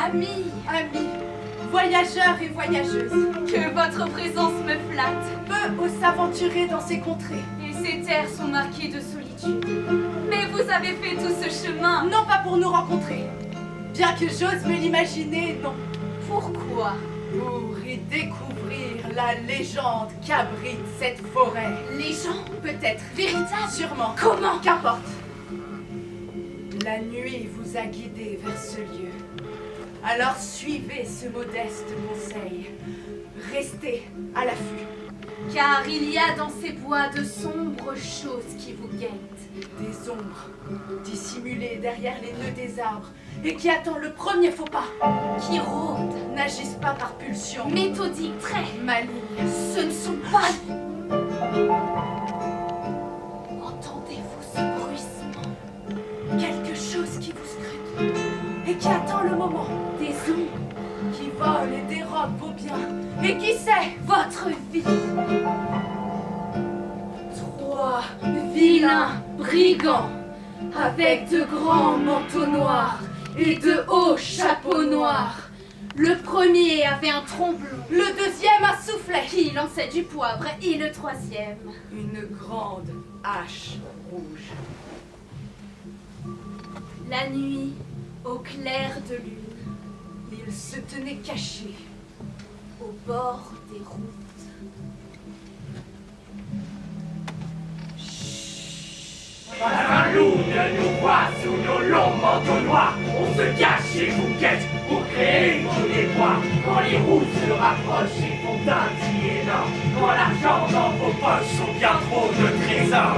Amis, Amis, voyageurs et voyageuses, que votre présence me flatte. peu osent s'aventurer dans ces contrées. Et ces terres sont marquées de solitude. Mais vous avez fait tout ce chemin. Non pas pour nous rencontrer, bien que j'ose me l'imaginer, non. Pourquoi? Pour y découvrir la légende qu'abrite cette forêt. Légende, peut-être. Véritable. Sûrement. Comment? Qu'importe. La nuit vous a guidé vers ce lieu. Alors suivez ce modeste conseil. Restez à l'affût. Car il y a dans ces bois de sombres choses qui vous guettent. Des ombres dissimulées derrière les nœuds des arbres et qui attendent le premier faux pas. Qui rôdent. N'agissent pas par pulsion. Méthodiques, très Malignes. Ce ne sont pas... Entendez-vous ce bruissement? Quelque chose qui vous scrute et qui attend le moment. Des ombres Qui vole et dérobe vos biens. Et qui sait, votre vie. 3 Vilains brigands, avec de grands manteaux noirs et de hauts chapeaux noirs. Le premier avait un tromblon, le deuxième un soufflet. qui lançait du poivre, et le troisième. Une grande hache rouge. La nuit, au clair de lune, Il se tenait caché. au bord des routes. Un loup nous voit sous nos longs manteaux noirs. On se cache et vous guette pour créer nos déboires. Quand les roues se rapprochent, ils font un petit énorme. Quand l'argent dans vos poches sont bien trop de trésors.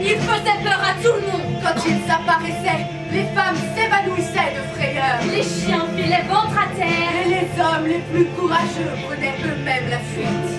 Il faisait peur à tout le monde. Quand ils apparaissaient, les femmes s'évanouissaient de frayeur. Les chiens filaient ventre à terre. Et les hommes les plus courageux prenaient eux-mêmes la fuite.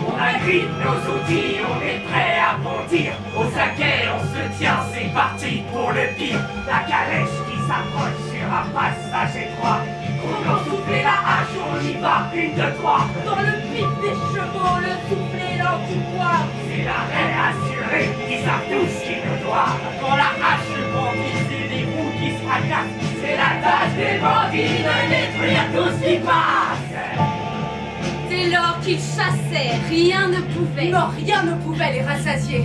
On agrippe nos outils, on est prêt à bondir. Au saquet, on se tient, c'est parti pour le pire. La calèche qui s'approche sur un passage étroit. On souffler la hache, on y va, 1, 2, 3. Dans le pic des chevaux, le soufflet, l'antipoire. C'est l'arrêt assuré, ils savent tout ce qu'ils nous doivent. Quand la hache bandit, c'est des roues qui se fracassent. C'est la tâche des bandits de détruire tout ce qui passe. Dès lors qu'ils chassaient, rien ne pouvait. Non, rien ne pouvait les rassasier.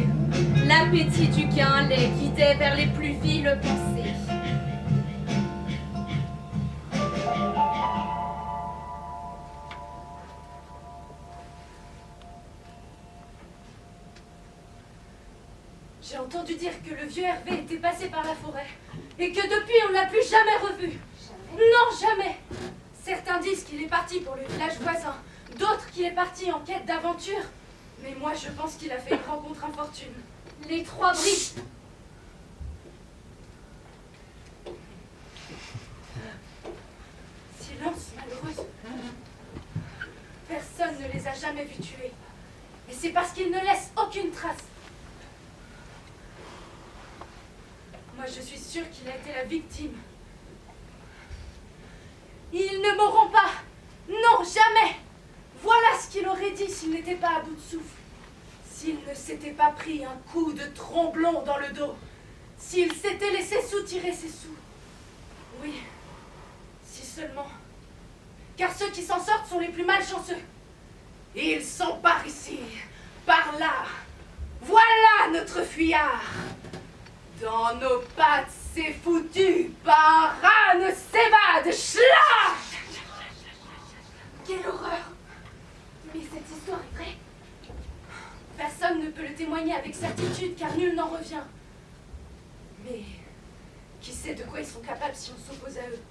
L'appétit du gain les guidait vers les plus viles pensées. J'ai entendu dire que le vieux Hervé était passé par la forêt et que depuis on ne l'a plus jamais revu. Non, jamais. Certains disent qu'il est parti pour le village voisin, d'autres qu'il est parti en quête d'aventure. Mais moi je pense qu'il a fait une rencontre infortune. Les trois briques. Silence, malheureuse. Personne ne les a jamais vus tuer. Et c'est parce qu'ils ne laissent aucune trace. Moi, je suis sûre qu'il a été la victime. Ils ne mourront pas. Non, jamais. Voilà ce qu'il aurait dit s'il n'était pas à bout de souffle. S'il ne s'était pas pris un coup de tromblon dans le dos. S'il s'était laissé soutirer ses sous. Oui, si seulement. Car ceux qui s'en sortent sont les plus malchanceux. Ils sont par ici, par là. Voilà notre fuyard. Dans nos pattes, c'est foutu. Par un s'évade. Schla! Quelle horreur! Mais cette histoire est vraie. Personne ne peut le témoigner avec certitude car nul n'en revient. Mais qui sait de quoi ils sont capables si on s'oppose à eux?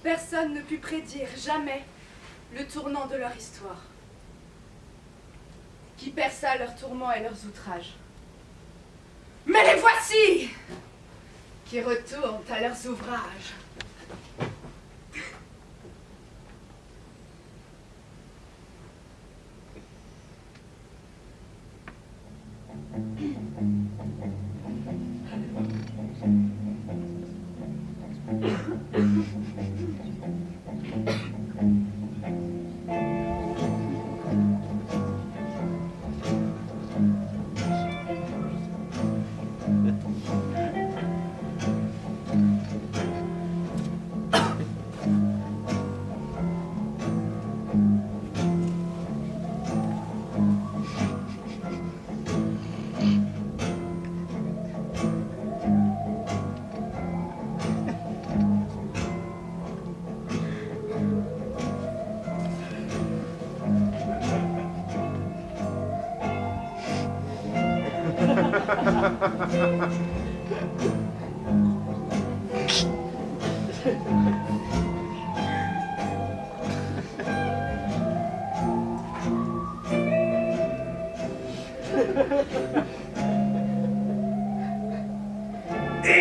Personne ne put prédire jamais le tournant de leur histoire, qui perça leurs tourments et leurs outrages. Mais les voici, qui retournent à leurs ouvrages. Une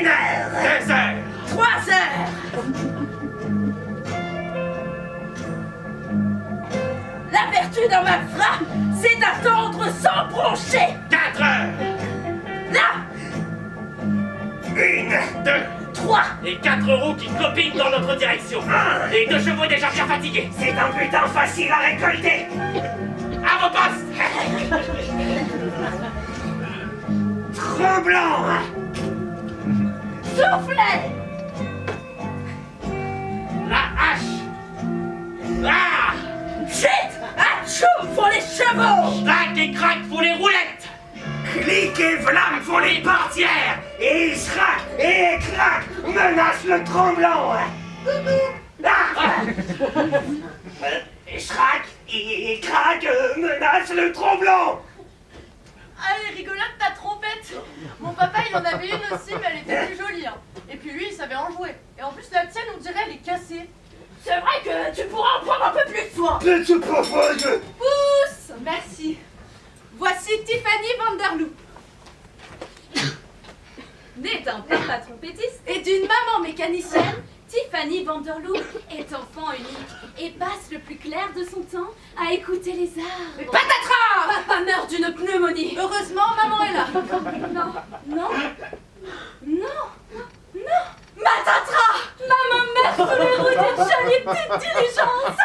heure. 2 heures. 3 heures. La vertu d'un malfrat, c'est d'attendre sans broncher. 4 heures. Là, 1, 2. 3. Et 4 roues qui clopinent dans notre direction. Et 2 chevaux déjà bien fatigués. C'est un butin facile à récolter. À vos postes. Tremblant. Soufflez. La hache. Ah. Chut. Atchoum font les chevaux. Clac et crac pour les roulettes. Clic et vlam font les portières. Et Israq et Crac menacent le tremblant. Israq et Crac menacent le tremblant. Allez, rigolote ta trompette. Mon papa, il en avait une aussi, mais elle était plus jolie. Hein. Et puis lui, il savait en jouer. Et en plus, la tienne, on dirait, elle est cassée. C'est vrai que tu pourras en prendre un peu plus soin. Petit pauvre. Pousse. Merci. Voici Tiffany Vanderloop. Née d'un papa trompettiste, Et d'une maman mécanicienne, Tiffany Vanderloop est enfant unique et passe le plus clair de son temps à écouter les arbres. patatras. Papa meurt d'une pneumonie. Heureusement, maman est là. Non, non, non, non. Patatras. Maman meurt sous les roues d'une jolie petite diligence.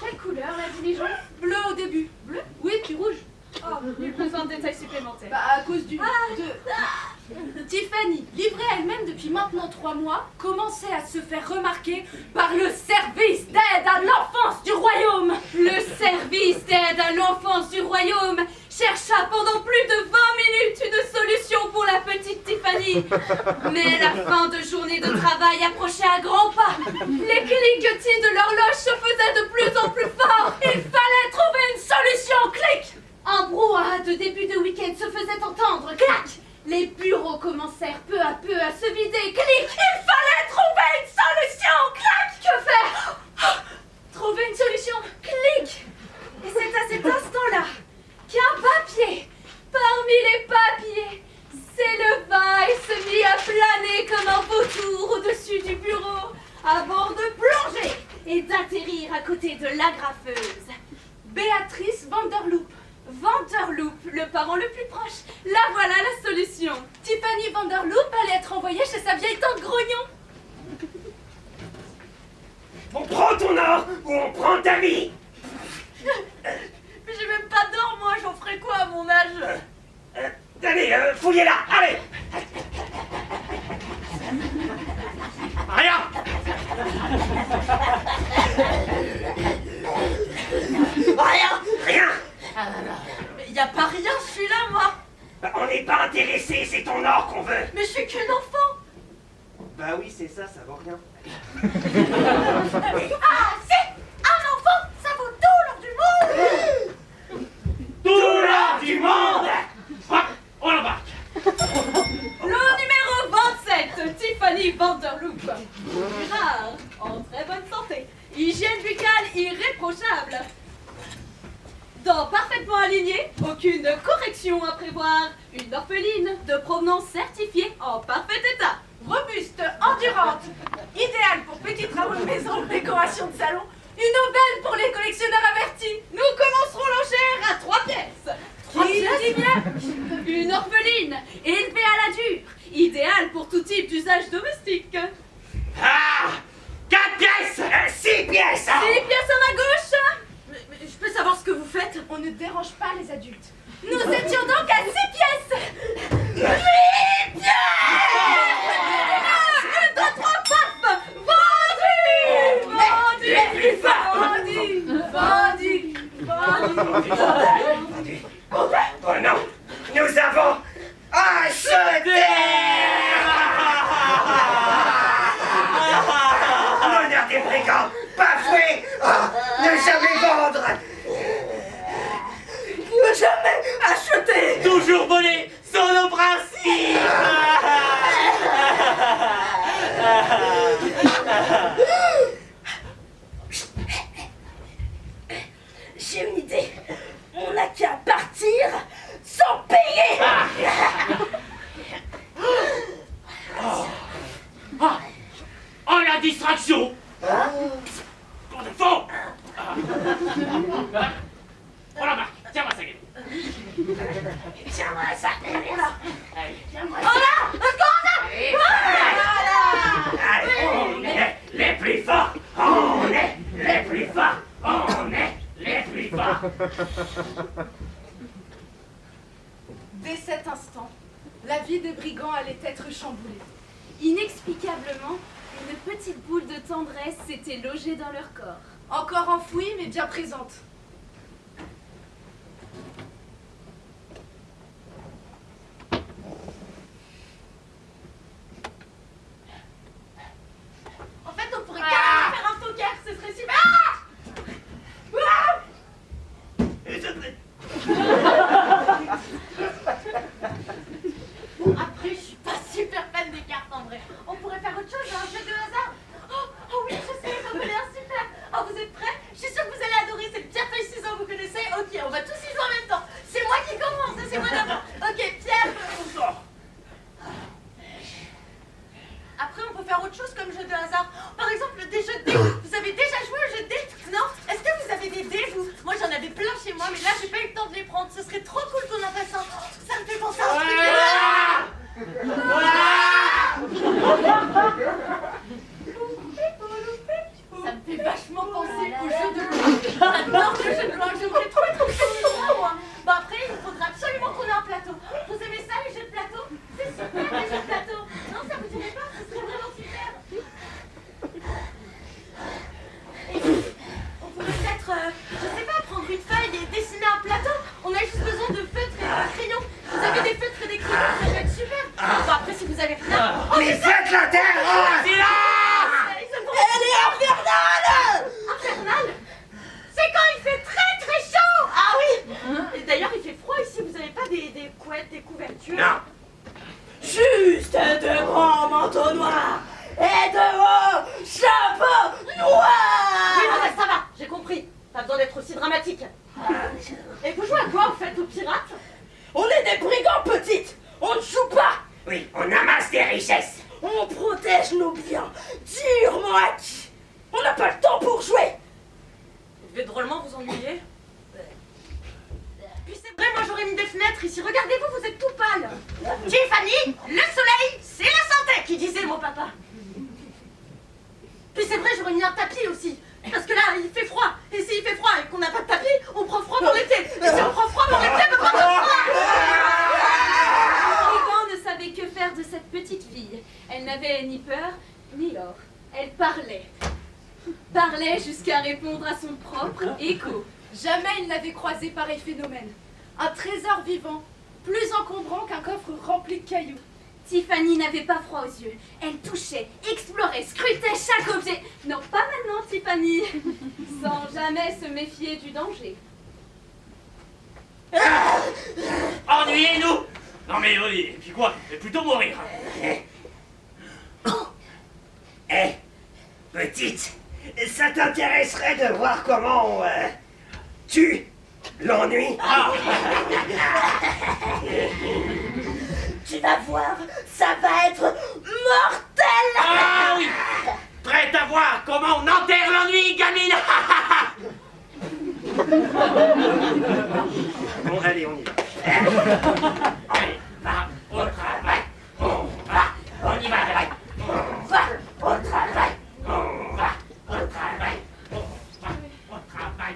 Quelle couleur la diligence? Bleu au début. Bleu? Oui, puis rouge. Oh, nul besoin de détails supplémentaires. Bah, à cause du... Tiffany, livrée à elle-même depuis maintenant 3 mois, commençait à se faire remarquer par le service d'aide à l'enfance du royaume. Le service d'aide à l'enfance du royaume chercha pendant plus de 20 minutes une solution pour la petite Tiffany. Mais la fin de journée de travail approchait à grands pas. Les cliquetis de l'horloge se faisaient de plus en plus forts. Il fallait trouver une solution, clic. Un brouhaha de début de week-end se faisait entendre. Clac! Les bureaux commencèrent peu à peu à se vider. Clic! Il fallait trouver une solution, clac. Que faire? Trouver une solution. Clic! Et c'est à cet instant-là qu'un papier, parmi les papiers, s'éleva et se mit à planer comme un vautour au-dessus du bureau, avant de plonger et d'atterrir à côté de l'agrafeuse. Béatrice Vanderloop. Vanderloop, le parent le plus proche. La voilà la solution. Tiffany Vanderloop allait être envoyée chez sa vieille tante Grognon. On prend ton or ou on prend ta vie. Mais j'ai même pas d'or, moi, j'en ferais quoi à mon âge? Allez, fouillez-la, allez. Rien. Rien. Mais y a pas rien, je suis là, moi. On n'est pas intéressé, c'est ton or qu'on veut. Mais je suis qu'une enfant. Bah oui, c'est ça, ça vaut rien. Ah, si. Un enfant, ça vaut tout l'or du monde. Tout l'or du monde. Hop, on embarque. Le numéro 27, Tiffany Vanderloop. Rare, en très bonne santé. Hygiène buccale irréprochable. Dents parfaitement alignées, aucune correction à prévoir. Une orpheline de provenance certifiée en parfait état. Robuste, endurante, idéale pour petits travaux de maison, décoration de salon, une aubaine pour les collectionneurs avertis. Nous commencerons l'enchère à 3 pièces. 3 Qui pièces dit bien? Une orpheline, élevée à la dure, idéale pour tout type d'usage domestique. Ah, 4 pièces. 6 pièces. 6 pièces à ma gauche. Mais je peux savoir ce que vous faites? On ne dérange pas les adultes. Nous étions donc à 6 pièces. 8 pièces. 1, 2, 3, paf! Vendu! Vendu! Les plus forts. Vendu! Vendu! Oh non, nous avons acheté. L'honneur des brigands, bafoué. Ne jamais vendre. Ne jamais acheter. Toujours volé sans nos princes Action! Qu'on défend! Prends la marque, tiens-moi ça, Gabi. Tiens-moi ça, allez. Oh là! Allez, on est les plus forts! On est les plus forts! On est les plus forts! Dès cet instant, la vie des brigands allait être chamboulée. Inexplicablement, une petite boule de tendresse s'était logée dans leur corps. Encore enfouie, mais bien présente. En fait, on pourrait carrément faire un poker, ce serait super. Bon, après, je suis pas super fan des cartes en vrai. On pourrait faire autre chose, un jeu de hasard. Oh oui, je sais, j'en connais un super. Oh, vous êtes prêts? Je suis sûre que vous allez adorer. C'est le pierre feuille ciseaux, vous connaissez? Ok, on va tous y jouer en même temps. C'est moi qui commence, c'est moi d'abord. Ok, pierre. Après, on peut faire autre chose comme jeu de hasard. Par exemple, des jeux de dés. Vous avez déjà joué au jeu de dés? Non? Est-ce que vous avez des dés, vous? Moi, j'en avais plein chez moi, mais là, j'ai pas eu le temps de les prendre. Ce serait trop cool qu'on en fasse un. Ça me fait penser à un truc. Ça me fait vachement penser au jeu de loi. J'adore le jeu de loi. J'aimerais trop être au moi. Bon, après, il faudra absolument qu'on ait un plateau. Vous aimez ça, les jeux de plateau? C'est super, les jeux de plateau. Non, ça vous dirait pas? Ce serait vraiment super. Et on pourrait peut-être, je sais pas, prendre une feuille et dessiner un plateau. On a juste besoin de feutres et de crayons. Vous avez des feutres et des crayons, ça peut être super. Bon, après, si vous avez rien. Oh, Mais faites la terre! Elle est infernale! Infernale? C'est quand il fait très très chaud! Ah oui! Et d'ailleurs, il fait froid ici, vous avez pas des couettes, des couvertures? Non! Juste de grands manteaux noirs et de hauts chapeaux noirs! Oui, non, mais ça va, j'ai compris. Pas besoin d'être aussi dramatique. Et vous jouez à quoi, en fait, aux pirates? On est des brigands petites! On ne joue pas! Oui, on amasse des richesses! On protège nos biens, durement acquis. On n'a pas le temps pour jouer. Vous devez drôlement vous ennuyer. Puis c'est vrai, moi j'aurais mis des fenêtres ici. Regardez-vous, vous êtes tout pâle. Tiffany, le soleil, c'est la santé, qui disait mon papa. Puis c'est vrai, j'aurais mis un tapis aussi. Parce que là, il fait froid. Et s'il fait froid et qu'on n'a pas de tapis, on prend froid dans l'été. Et si on prend froid dans l'été, on prend froid. Ne savait que faire de cette petite fille. Elle n'avait ni peur, ni or. Elle parlait. Parlait jusqu'à répondre à son propre écho. Jamais il n'avait croisé pareil phénomène. Un trésor vivant, plus encombrant qu'un coffre rempli de cailloux. Tiffany n'avait pas froid aux yeux. Elle touchait, explorait, scrutait chaque objet. Non, pas maintenant, Tiffany. Sans jamais se méfier du danger. Ennuyez-nous! Non mais oui, et puis quoi? Et plutôt mourir. Eh, petite, ça t'intéresserait de voir comment on tue l'ennui? Tu vas voir, ça va être mortel! Ah oui! Prête à voir comment on enterre l'ennui, gamine! Bon, allez, on y va. Allez, va au travail. On y va, travail. On va au travail. On va au travail. On va au travail.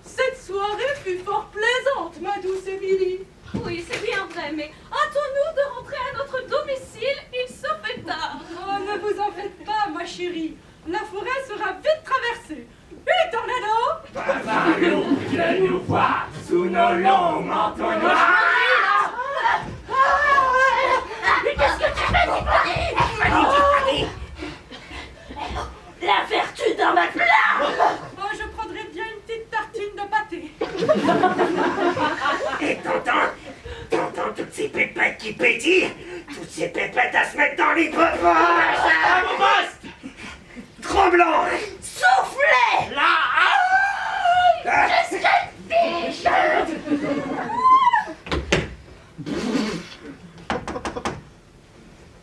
Cette soirée fut fort plaisante, ma douce Émilie. Oui, c'est bien vrai, mais hâtons-nous de rentrer à notre domicile. Il se fait tard. Oh, ne vous en faites pas, ma chérie. La forêt sera vite traversée. Et tornado! Parlons de nous voir sous nos longs manteaux noirs. Mais qu'est-ce que tu fais, Tiffany? La vertu dans ma flamme! Oh, je prendrais bien une petite tartine de pâté. Et t'entends toutes ces pépettes qui pétillent? Toutes ces pépettes à se mettre dans l'hypophore! À mon poste! Tremblant! Soufflez! Là! Qu'est-ce qu'elle fiche?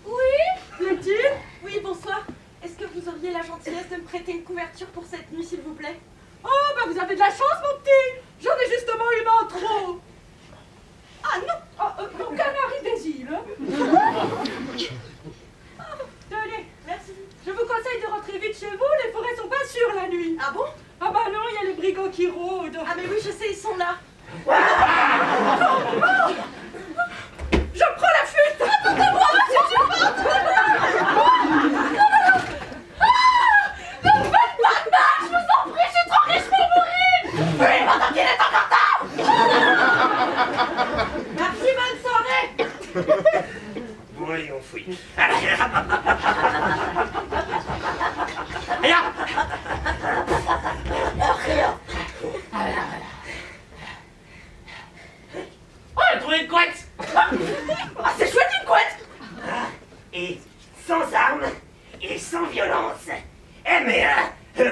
Oui? Plaît-il? Oui, gentillesse de me prêter une couverture pour cette nuit, s'il vous plaît? Oh, bah vous avez de la chance, mon petit. J'en ai justement une en trop. Ah non, mon canari des îles. Tenez, Merci. je vous conseille de rentrer vite chez vous, les forêts sont pas sûres la nuit. Ah bon? Ah bah non, il y a les brigands qui rôdent. Ah mais oui, je sais, ils sont là. Je prends la fuite. Attendez-moi, si tu parles. Ne me faites pas de mal, je vous en prie, je suis trop riche pour mourir. Oui, pendant qu'il est encore tard. Merci, bonne soirée. Bon, allez, on fouille. Rien. Oh, j'ai trouvé une couette. Ah, c'est chouette une couette. Et sans armes et sans violence. Eh mais,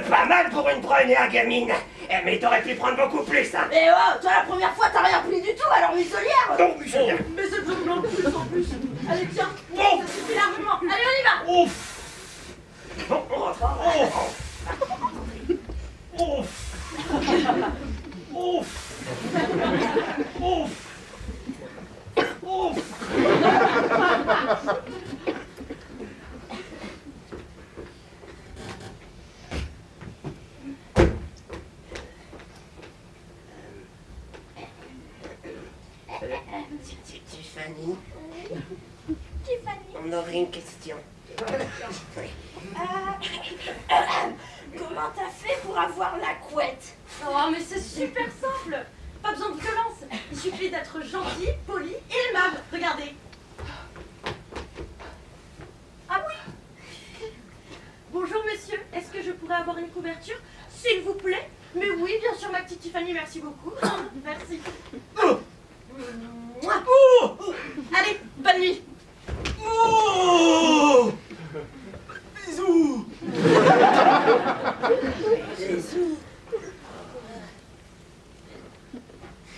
pas mal pour une première gamine. Eh mais t'aurais pu prendre beaucoup plus, hein. Mais oh, toi la première fois t'as rien pris du tout, alors muselière. Donc, muselière. Mais c'est le blanc de plus en plus. Allez tiens, Oh. ça suffit largement. Allez on y va. Ouf. Bon, on rentre. Ouf. Ouf. Ouf. Ouf. Tiffany, Tiffany. on aurait une question. Oui. Comment t'as fait pour avoir la couette? Oh mais c'est super simple. Pas besoin de violence. Il suffit d'être gentil, poli et aimable. Regardez. Ah oui. Bonjour monsieur, est-ce que je pourrais avoir une couverture, s'il vous plaît? Mais oui, bien sûr ma petite Tiffany, merci beaucoup. Merci. Mouah. Allez, bonne nuit. Oh. Bisous.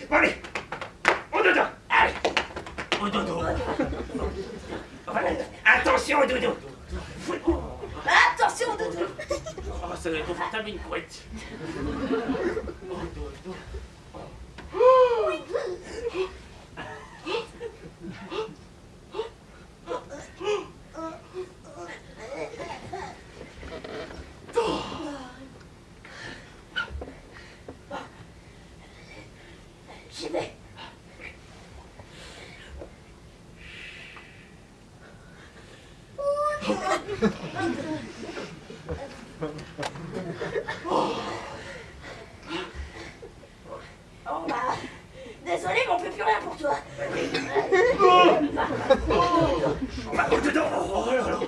Bon, allez, au dodo. Allez, au dodo. Voilà. Attention au dodo. Attention, doudou. Oh, ça doit être confortable une couette. J'y vais. Oh bah, désolé, mais on peut plus rien pour toi. On va au dodo. Oh là là.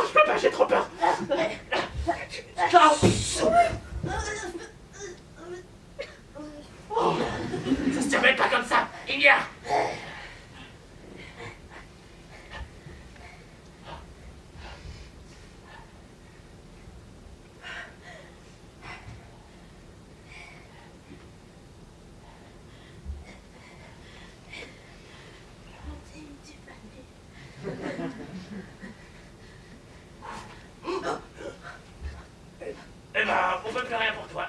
Je peux pas, j'ai trop peur. Ça se termine pas comme ça. Il y a. Eh ben, on peut plus rien pour toi.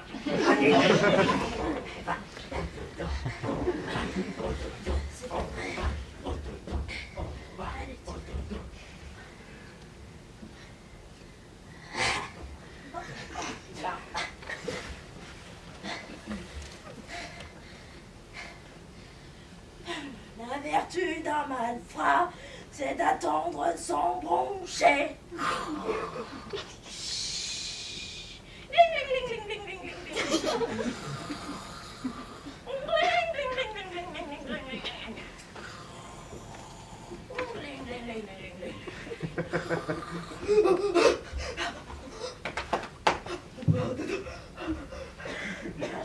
La vertu d'un malfrat, c'est d'attendre sans broncher.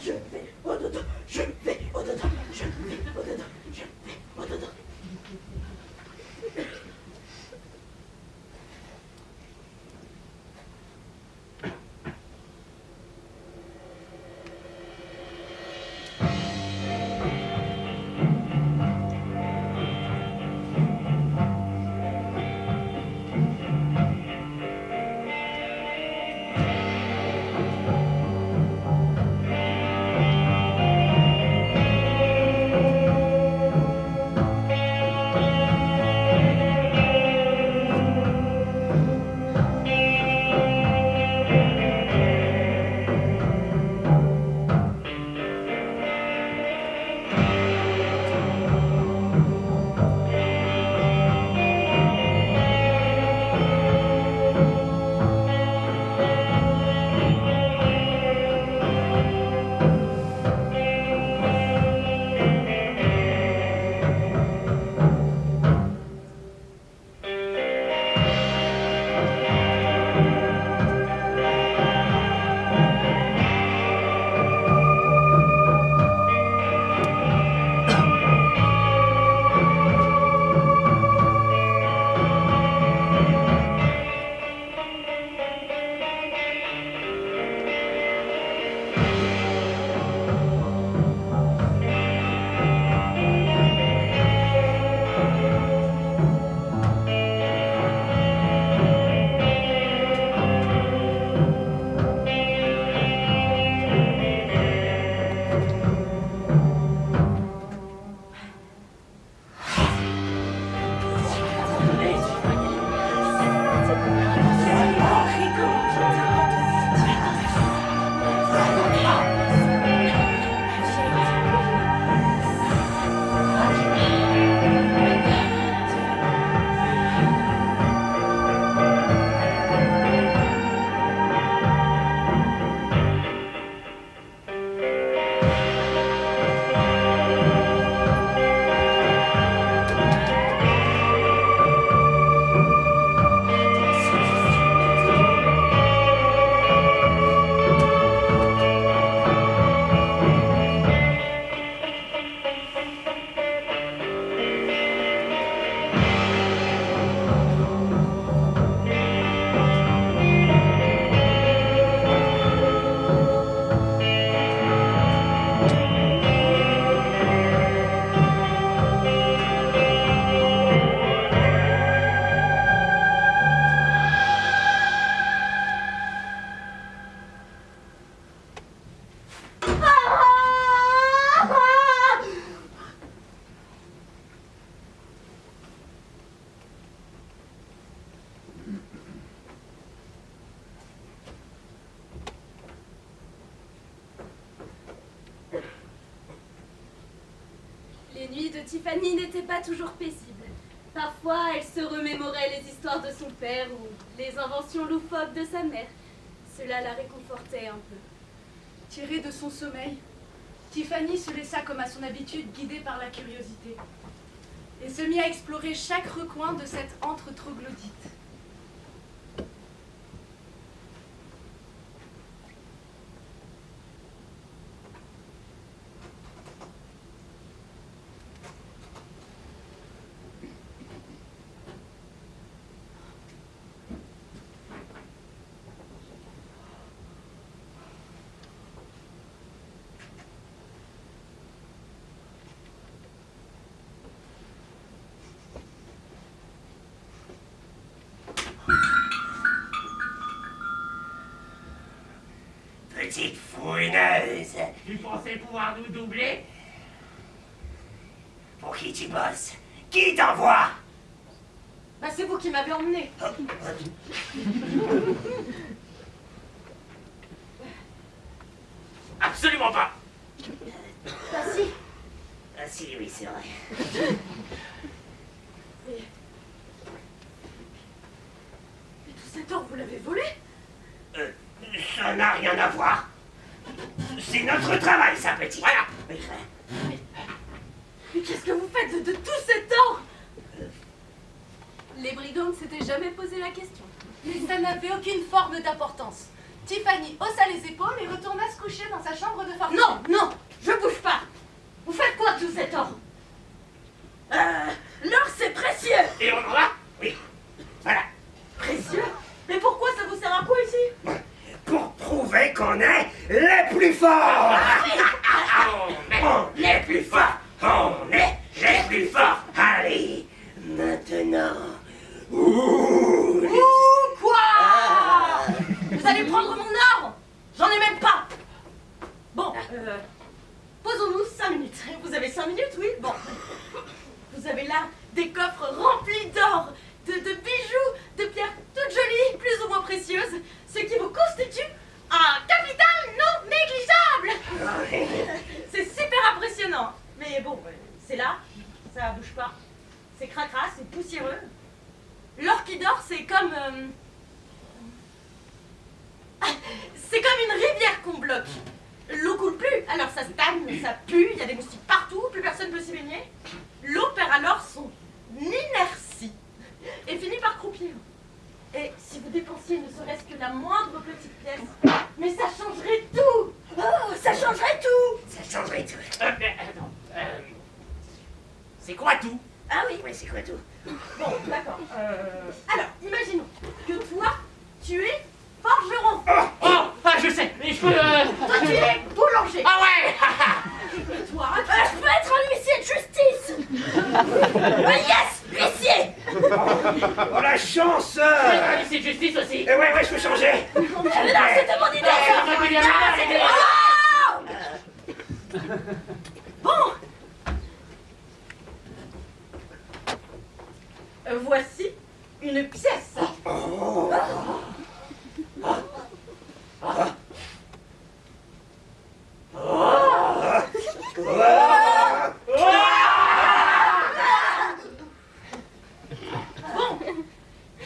Je vais au dodo, je vais au dodo, je vais au dodo, je vais au dodo. nuits de Tiffany n'étaient pas toujours paisibles. Parfois, elle se remémorait les histoires de son père ou les inventions loufoques de sa mère. Cela la réconfortait un peu. Tirée de son sommeil, Tiffany se laissa comme à son habitude guidée par la curiosité et se mit à explorer chaque recoin de cette antre troglodyte. Petite fouineuse, Tu pensais pouvoir nous doubler? pour qui tu bosses? Qui t'envoie? Bah, c'est vous qui m'avez emmené. Absolument pas. Bah, si. Ah si, oui, c'est vrai. Mais tout cet or, vous l'avez volé? Ça n'a rien à voir. C'est notre travail, ça, petit. Voilà. Mais qu'est-ce que vous faites de tout cet or? Les brigands ne s'étaient jamais posé la question. Mais ça n'avait aucune forme d'importance. Tiffany haussa les épaules et retourna se coucher dans sa chambre de fortune. Non, non, je bouge pas. Vous faites quoi de tout cet or? L'or, c'est précieux. Et on en a? Oui. Voilà. Précieux? Mais pourquoi ça vous sert à quoi ici? Pour prouver qu'on est les plus forts. On est plus forts. On est les plus forts. Allez, maintenant. Ouh. Ouh, quoi? Vous allez prendre mon or? J'en ai même pas. Bon, posons-nous 5 minutes. Vous avez 5 minutes, oui? Bon. Vous avez là des coffres remplis d'or, de bijoux, de pierres toutes jolies, plus ou moins précieuses, ce qui vous constitue un capital non négligeable. C'est super impressionnant. Mais bon, c'est là, ça bouge pas. C'est cracra, c'est poussiéreux. L'or qui dort, c'est comme... c'est comme une rivière qu'on bloque. L'eau coule plus, alors ça stagne, ça pue, il y a des moustiques partout, plus personne peut s'y baigner. L'eau perd alors son inertie et finit par croupir. Et si vous dépensiez ne serait-ce que la moindre petite pièce, mais ça changerait tout. Oh, ça changerait tout. Ça changerait tout. Mais attends. C'est quoi tout? Ah oui, Oui, c'est quoi tout? bon, d'accord. Alors, imaginons que toi, tu es forgeron. Oh, ah, je sais. Mais je peux. Toi, tu es boulanger. Ah ouais. Et toi, je peux être un huissier de justice. Yes, huissier. Oh, la chance! C'est de justice aussi. Eh ouais, je peux changer. Mais non, c'était mon idée. Bon. Voici une pièce. Bon,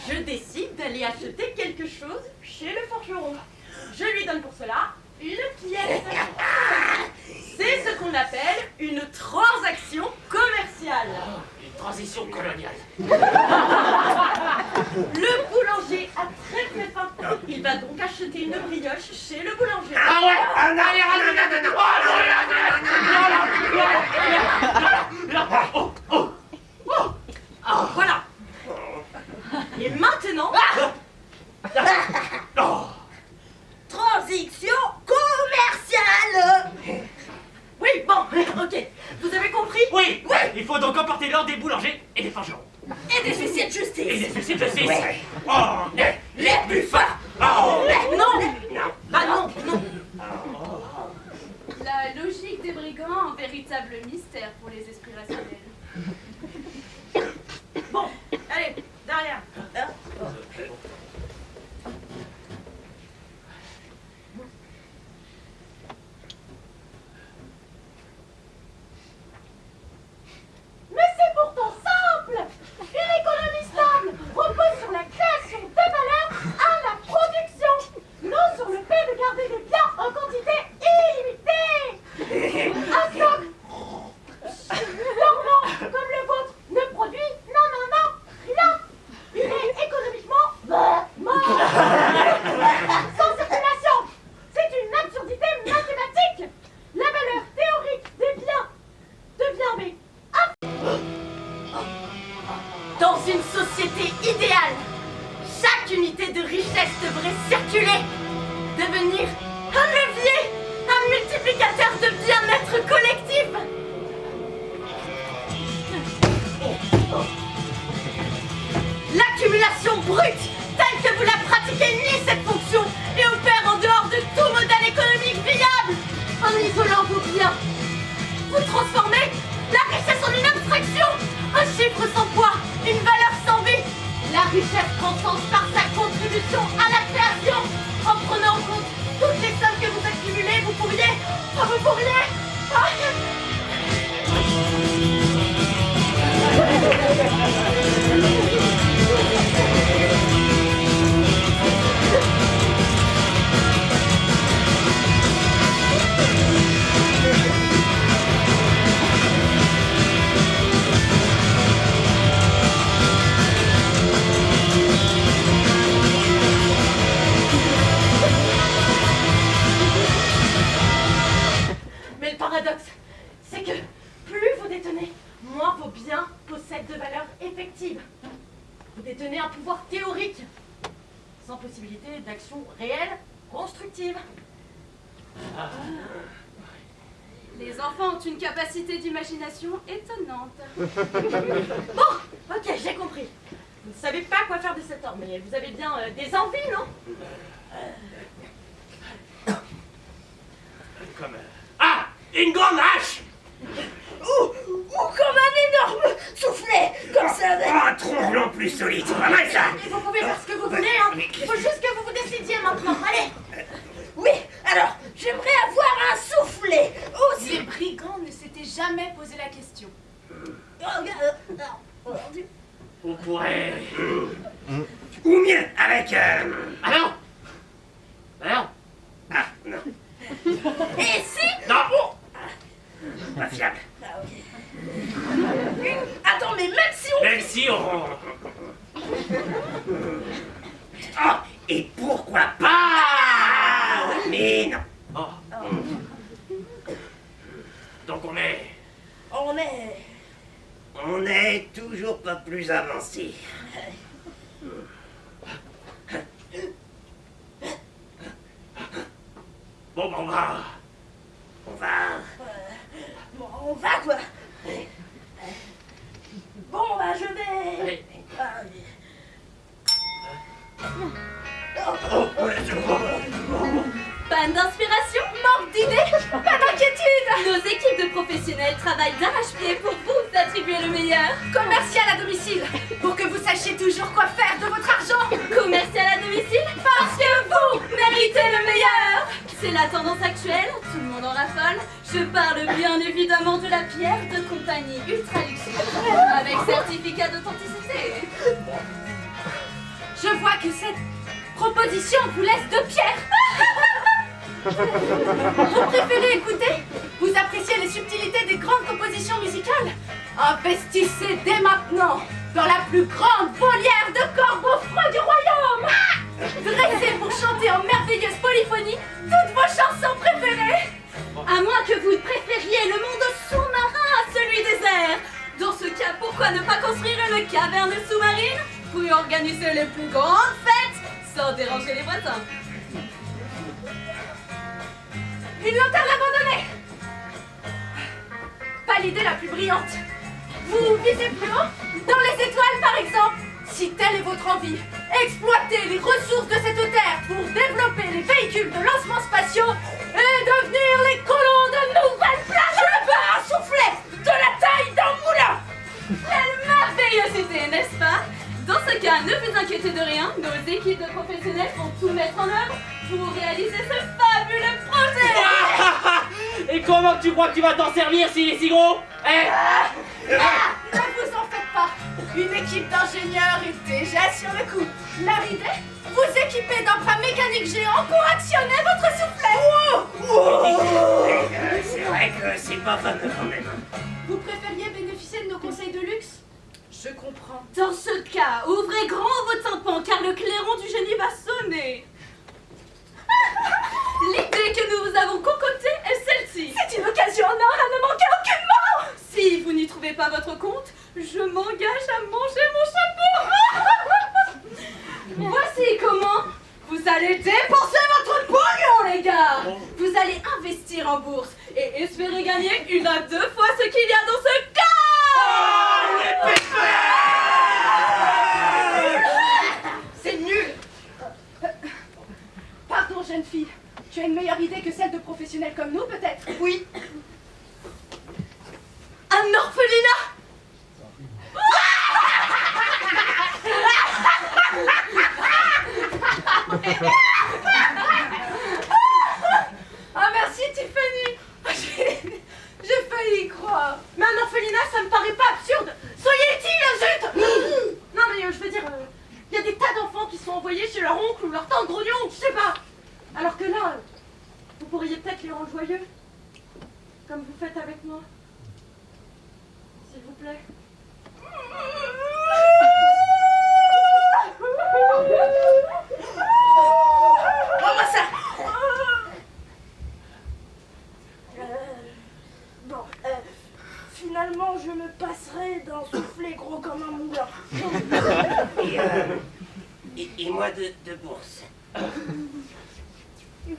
je décide d'aller acheter quelque chose chez le forgeron. Je lui donne pour cela une pièce. C'est ce qu'on appelle une transaction commerciale. Une transition coloniale. Le boulanger a très très faim. Il va donc acheter une brioche chez le boulanger. Ah ouais. Ah non, Allez, non, non, non, non. Voilà. Et maintenant, transaction commerciale. Oui, bon, ok. Vous avez compris? Oui. Il faut donc emporter l'or des boulangers et des forgerons. Et des huissiers de Et justice. des huissiers de justice. Ouais. On est les plus forts. On est. Non. Bah non, non. La logique des brigands, un véritable mystère pour les esprits rationnels. Bon, allez, derrière. une société idéale, chaque unité de richesse devrait circuler, devenir un levier, un multiplicateur de bien-être collectif. L'accumulation brute, telle que vous la pratiquez, nie cette fonction et opère en dehors de tout modèle économique viable. En isolant vos biens, vous transformez la richesse en une abstraction, un chiffre sans poids, une valeur sans vie. La richesse prend sens par sa contribution à la création. En prenant en compte toutes les sommes que vous accumulez, vous pourriez... Mais le paradoxe, c'est que plus vous détenez, moins vos biens possèdent de valeur effective. Vous détenez un pouvoir théorique, sans possibilité d'action réelle, constructive. Les enfants ont une capacité d'imagination étonnante. Bon, ok, j'ai compris. Vous ne savez pas quoi faire de cet homme, mais vous avez bien des envies, non? Comme... Ah! Une grande hache! Ou comme un énorme soufflet, comme ça avec... Un tromblon plus solide, c'est pas mal ça! Et vous pouvez faire ce que vous voulez, hein. Il faut juste que vous vous décidiez maintenant. Allez! Oui, alors, j'aimerais avoir un soufflet aussi. Les brigands ne s'étaient jamais posé la question. On pourrait... Ou mieux, avec... Ah non! Ah non! Ah, non. Et si... Non! Pas fiable. Attends, mais même si on... Même si on... Oh! Et pourquoi pas? Mais non. Oh. Donc on est... On est toujours pas plus avancé. Bon, ben on va... Bon, on va quoi. Bon, bah je vais... Allez. Panne d'inspiration, manque d'idées, pas d'inquiétude. Nos équipes de professionnels travaillent d'arrache-pied pour vous attribuer le meilleur. Commercial à domicile, pour que vous sachiez toujours quoi faire de votre argent. Commercial à domicile, parce que vous méritez le meilleur. C'est la tendance actuelle, tout le monde en raffole. Je parle bien évidemment de la pierre de compagnie ultra luxueuse, avec certificat d'authenticité. Je vois que cette proposition vous laisse de pierre. Vous préférez écouter? Vous appréciez les subtilités des grandes compositions musicales? Investissez dès maintenant dans la plus grande volière de corbeaux froids du royaume. Dressez pour chanter en merveilleuse polyphonie toutes vos chansons préférées. À moins que vous préfériez le monde sous-marin à celui des airs. Dans ce cas, pourquoi ne pas construire une caverne sous-marine pour y organiser les plus grandes fêtes sans déranger les voisins? Une lanterne abandonnée. Pas l'idée la plus brillante. Vous visez plus haut? Dans les étoiles, par exemple. Si telle est votre envie, exploitez les ressources de cette terre pour développer les véhicules de lancement spatiaux et devenir les colons de nouvelles planètes. Je veux un soufflet de la taille d'un moulin. Quelle merveilleuse idée, n'est-ce pas? Dans ce cas, ne vous inquiétez de rien, nos équipes de professionnels vont tout mettre en œuvre pour réaliser ce fabuleux projet. Et comment tu crois que tu vas t'en servir s'il est si gros? Ne vous en faites pas. Une équipe d'ingénieurs est déjà sur le coup. Leur idée? Vous équiper d'emprunts mécaniques géants pour actionner votre soufflet. C'est vrai que c'est pas fameux quand même. Vous préfériez bénéficier de nos conseils de luxe? Je comprends. Dans ce cas, ouvrez grand vos tympans car le clairon du génie va sonner. L'idée que nous vous avons concoctée est celle-ci. C'est une occasion en or à ne manquer aucunement. Si vous n'y trouvez pas votre compte, Je m'engage à manger mon chapeau. Voici comment vous allez dépenser votre pognon, les gars. Vous allez investir en bourse et espérer gagner 1 à 2 fois ce qu'il y a dans ce cas. C'est nul. Pardon, jeune fille. Tu as une meilleure idée que celle de professionnels comme nous, peut-être? Oui. Un orphelinat. Ah merci, Tiffany. J'ai failli y croire. Mais un orphelinat, ça me paraît pas absurde. Soyez utile, zut. Non mais je veux dire, il y a des tas d'enfants qui sont envoyés chez leur oncle ou leur tante grognon, je sais pas. Alors que là, vous pourriez peut-être les rendre joyeux. Comme vous faites avec moi. S'il vous plaît. Rends-moi ça. Finalement, je me passerai d'un soufflet gros comme un moulin. Et moi de bourse.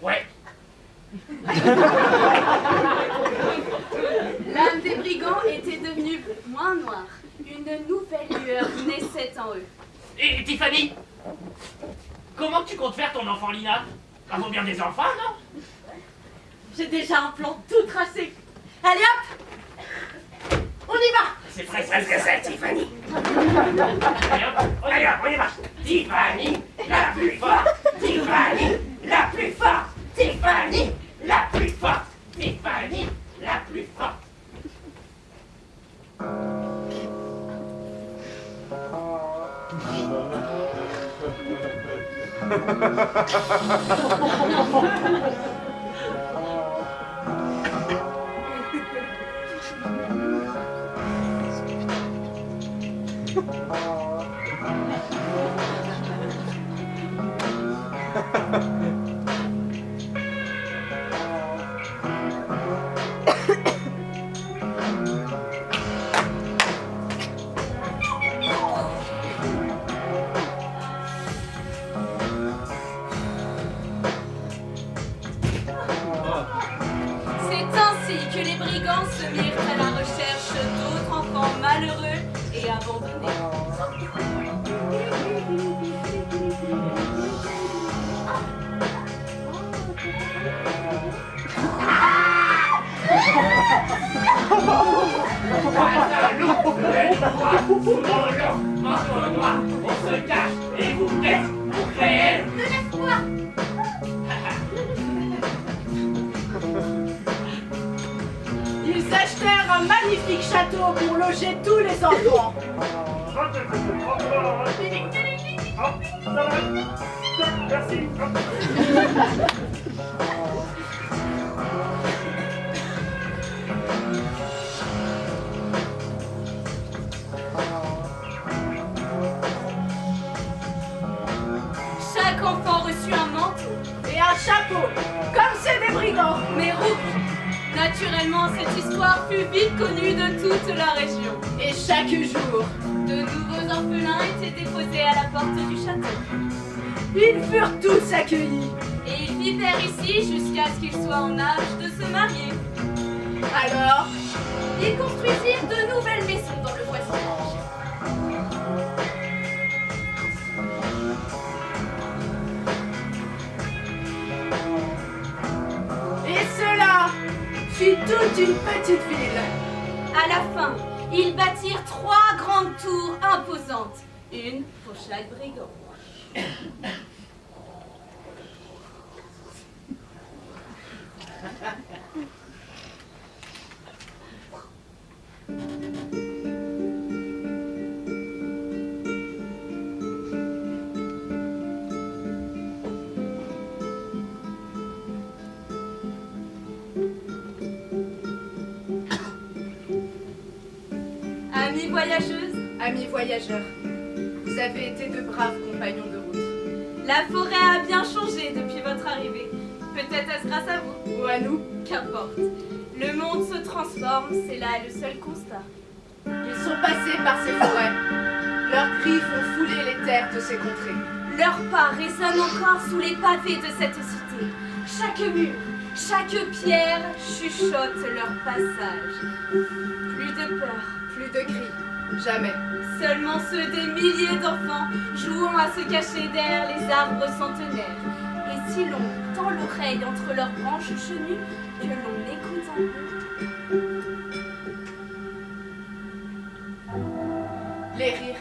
Ouais. L'âme des brigands était devenue moins noire. Une nouvelle lueur naissait en eux. Et Tiffany, comment tu comptes faire ton enfant Lina? Ça vaut bien des enfants, non? J'ai déjà un plan tout tracé. Allez hop, on y va. C'est presque ça, Tiffany. Allez hop, on y va. Tiffany, la plus forte. Tiffany, la plus forte. Tiffany, la plus forte. Tiffany, la plus forte. C'est ainsi que les brigands se mirent à la recherche d'autres enfants malheureux et abandonnés. Un loup, le noir, sous nos longs manteaux noirs, on se cache et vous guette pour créer De l'espoir. Ils achetèrent un magnifique château pour loger tous les enfants. Merci. Chaque enfant reçut un manteau. Et un chapeau, comme c'est des brigands. Mais rouge. Naturellement, cette histoire fut vite connue de toute la région. Et chaque jour, De nouveaux orphelins étaient déposés à la porte du château. ils furent tous accueillis. Et ils vivèrent ici jusqu'à ce qu'ils soient en âge de se marier. Alors, Ils construisirent de nouvelles maisons dans le voisinage. et cela fit toute une petite ville. À la fin, ils bâtirent 3 grandes tours imposantes, une pour chaque brigand. Amis voyageuses, Amis voyageurs, vous avez été de braves compagnons de route. la forêt a bien changé depuis votre arrivée. Peut-être est-ce grâce à vous. Ou à nous, Qu'importe. Le monde se transforme, c'est là le seul constat. Ils sont passés par ces forêts. Leurs cris font fouler les terres de ces contrées. Leurs pas résonnent encore sous les pavés de cette cité. Chaque mur, chaque pierre chuchote leur passage. Plus de peur, Plus de cris, jamais. seulement ceux des milliers d'enfants jouant à se cacher derrière les arbres centenaires. Et si l'on tend l'oreille entre leurs branches chenues, que l'on écoute un peu. Les rires,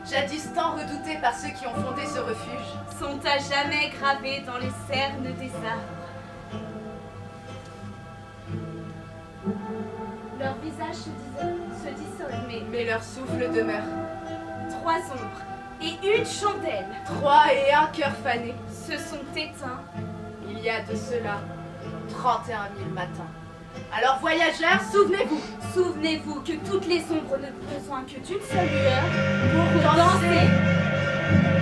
jadis tant redoutés par ceux qui ont fondé ce refuge, Sont à jamais gravés dans les cernes des arbres. Leurs visages se dissolvent, mais leur souffle demeure. 3 ombres et une chandelle 3 et un cœur fané, se sont éteints. il y a de cela 31 000 matins. Alors voyageurs, souvenez-vous, Souvenez-vous que toutes les ombres n'ont besoin que d'une seule lueur pour pour danser. danser.